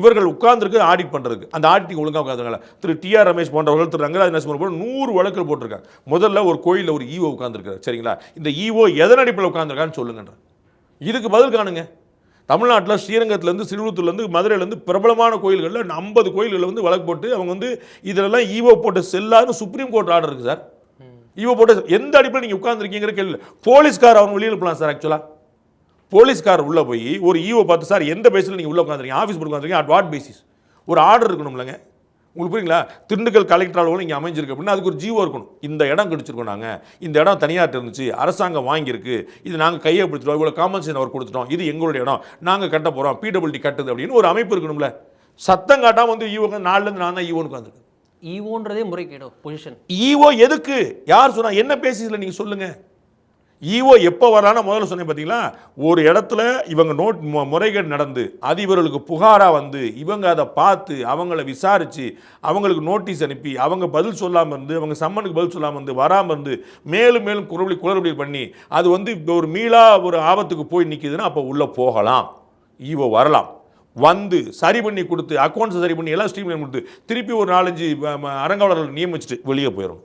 இவர்கள் உட்கார்ந்துருக்கு ஆடிட் பண்ணுறதுக்கு. அந்த ஆடிட்டிங் ஒழுங்காக உட்காந்துருக்காங்க. திரு டிஆர் ரமேஷ் போன்றவர்கள், திரு ரங்கராஜ் நரசிம்மன் போல 100 வழக்குகள் போட்டிருக்காங்க. முதல்ல ஒரு கோயிலில் ஒரு ஈஓ உட்காந்துருக்காரு, சரிங்களா? இந்த ஈஓ எதன் அடிப்படையில் உட்காந்துருக்கான்னு சொல்லுங்கன்ற. இதுக்கு பதில் காணுங்க. தமிழ்நாட்டில் ஸ்ரீரங்கத்திலேருந்து, சிறுவத்தூர்லேருந்து, மதுரையிலேருந்து பிரபலமான கோயில்களில் 50 கோயில்களில் வந்து வழக்கு போட்டு அவங்க வந்து இதெல்லாம் ஈஓ போட்ட செல்லாதுன்னு சுப்ரீம் கோர்ட் ஆர்டர் இருக்குது சார். ஈஓ போட்ட எந்த அடிப்படையில் நீங்கள் உட்காந்துருக்கீங்கிற கேள்வி. போலீஸ்கார் அவங்க வெளியில் இருக்கலாம் சார். ஆக்சுவலாக போலீஸ்கார் உள்ளே போய் ஒரு ஈஓ பார்த்து, சார் எந்த பேஸில் நீங்கள் உள்ளே உட்காந்துருக்கீங்க, ஆஃபீஸ் போட்டு உட்காந்துருக்கீங்க, அட் வாட் பேசிஸ், ஒரு ஆர்டர் இருக்கணும்லங்க. உங்களுக்கு புரியுங்களா? திண்டுக்கல் கலெக்டர் அலுவலகம் இங்கே அமைஞ்சிருக்கு அப்படின்னா அதுக்கு ஒரு ஜிஓ இருக்கணும். இந்த இடம் கிடைச்சிருக்கோம், நாங்கள் இந்த இடம் தனியார் இருந்துச்சு, அரசாங்கம் வாங்கியிருக்கு, இது நாங்கள் கையப்படுத்திட்டோம், இவ்வளோ காம்பன்சேஷன் அவர் கொடுத்துட்டோம், இது எங்களுடைய இடம், நாங்கள் கட்ட போகிறோம், பிடபிள்யூடி கட்டுது அப்படின்னு ஒரு அமைப்பு இருக்கணும்ல. சத்தம் காட்டாமல் வந்து ஈஓ 4லேருந்து நான் தான் ஈஓன்னு உட்காந்துருக்கேன். ஈஓன்றதே முறைகேடும் பொசிஷன். ஈஓ எதுக்கு, யார் சொன்னா, என்ன பேசிஸில் நீங்கள் சொல்லுங்கள். ஈஓ எப்போ வரலான்னு முதல்ல சொன்னேன் பார்த்தீங்களா? ஒரு இடத்துல இவங்க முறைகேடு நடந்து அது இவர்களுக்கு புகாராக வந்து இவங்க அதை பார்த்து அவங்கள விசாரித்து அவங்களுக்கு நோட்டீஸ் அனுப்பி அவங்க பதில் சொல்லாமல் இருந்து, அவங்க சம்மனுக்கு பதில் சொல்லாமல் இருந்து, வராமல் இருந்து, மேலும் மேலும் குளறுபடி பண்ணி அது வந்து இப்போ ஒரு மீளா ஒரு ஆபத்துக்கு போய் நிற்கிதுன்னா அப்போ உள்ளே போகலாம். ஈஓ வரலாம், வந்து சரி பண்ணி கொடுத்து அக்கௌண்ட்ஸை சரி பண்ணி எல்லாம் ஸ்ட்ரீம் கொடுத்து திருப்பி ஒரு 4-5 அறங்காவலர்கள் நியமிச்சுட்டு வெளியே போயிடும்.